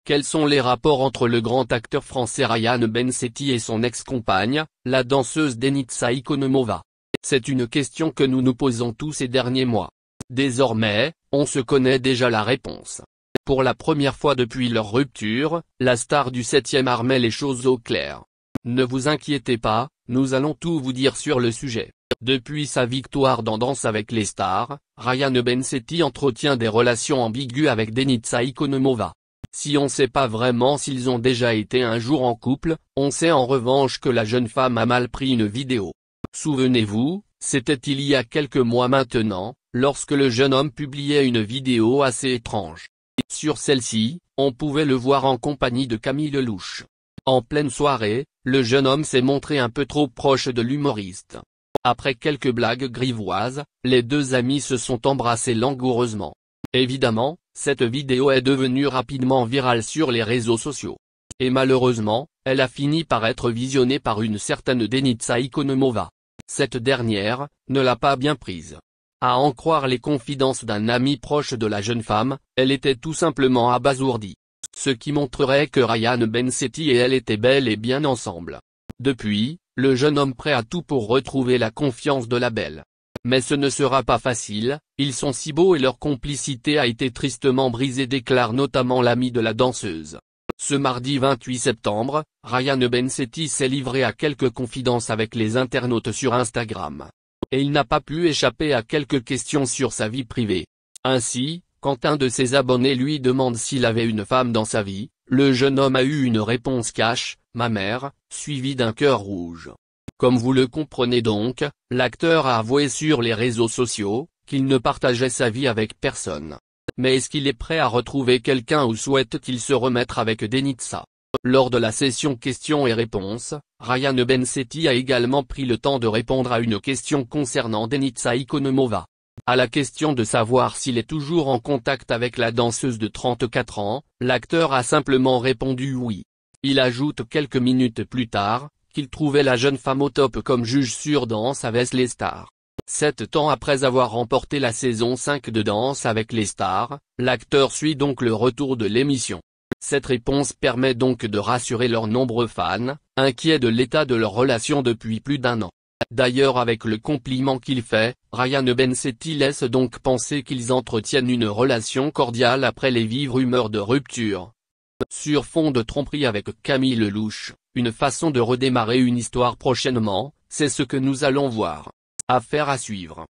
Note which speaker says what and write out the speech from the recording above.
Speaker 1: Quels sont les rapports entre le grand acteur français Ryan Bensetti et son ex-compagne, la danseuse Denitsa Ikonomova? C'est une question que nous nous posons tous ces derniers mois. Désormais, on se connaît déjà la réponse. Pour la première fois depuis leur rupture, la star du 7e art met les choses au clair. Ne vous inquiétez pas, nous allons tout vous dire sur le sujet. Depuis sa victoire dans Danse avec les stars, Ryan Bensetti entretient des relations ambiguës avec Denitsa Ikonomova. Si on ne sait pas vraiment s'ils ont déjà été un jour en couple, on sait en revanche que la jeune femme a mal pris une vidéo. Souvenez-vous, c'était il y a quelques mois maintenant, lorsque le jeune homme publiait une vidéo assez étrange. Sur celle-ci, on pouvait le voir en compagnie de Camille Lelouch. En pleine soirée, le jeune homme s'est montré un peu trop proche de l'humoriste. Après quelques blagues grivoises, les deux amis se sont embrassés langoureusement. Évidemment, cette vidéo est devenue rapidement virale sur les réseaux sociaux. Et malheureusement, elle a fini par être visionnée par une certaine Denitsa Ikonomova. Cette dernière ne l'a pas bien prise. À en croire les confidences d'un ami proche de la jeune femme, elle était tout simplement abasourdie. Ce qui montrerait que Ryan Bensetti et elle étaient bel et bien ensemble. Depuis, le jeune homme prêt à tout pour retrouver la confiance de la belle. Mais ce ne sera pas facile, ils sont si beaux et leur complicité a été tristement brisée, déclare notamment l'ami de la danseuse. Ce mardi 28 septembre, Ryan Bensetti s'est livré à quelques confidences avec les internautes sur Instagram. Et il n'a pas pu échapper à quelques questions sur sa vie privée. Ainsi, quand un de ses abonnés lui demande s'il avait une femme dans sa vie, le jeune homme a eu une réponse cash, ma mère, suivie d'un cœur rouge. Comme vous le comprenez donc, l'acteur a avoué sur les réseaux sociaux, qu'il ne partageait sa vie avec personne. Mais est-ce qu'il est prêt à retrouver quelqu'un ou souhaite-t-il se remettre avec Denitsa? Lors de la session questions et réponses, Ryan Bensetti a également pris le temps de répondre à une question concernant Denitsa Ikonomova. À la question de savoir s'il est toujours en contact avec la danseuse de 34 ans, l'acteur a simplement répondu oui. Il ajoute quelques minutes plus tard, qu'il trouvait la jeune femme au top comme juge sur Danse avec les stars. 7 ans après avoir remporté la saison 5 de Danse avec les stars, l'acteur suit donc le retour de l'émission. Cette réponse permet donc de rassurer leurs nombreux fans, inquiets de l'état de leur relation depuis plus d'1 an. D'ailleurs, avec le compliment qu'il fait, Ryan Bensetti laisse donc penser qu'ils entretiennent une relation cordiale après les vives rumeurs de rupture. Sur fond de tromperie avec Camille Lelouch, une façon de redémarrer une histoire prochainement, c'est ce que nous allons voir. Affaire à suivre.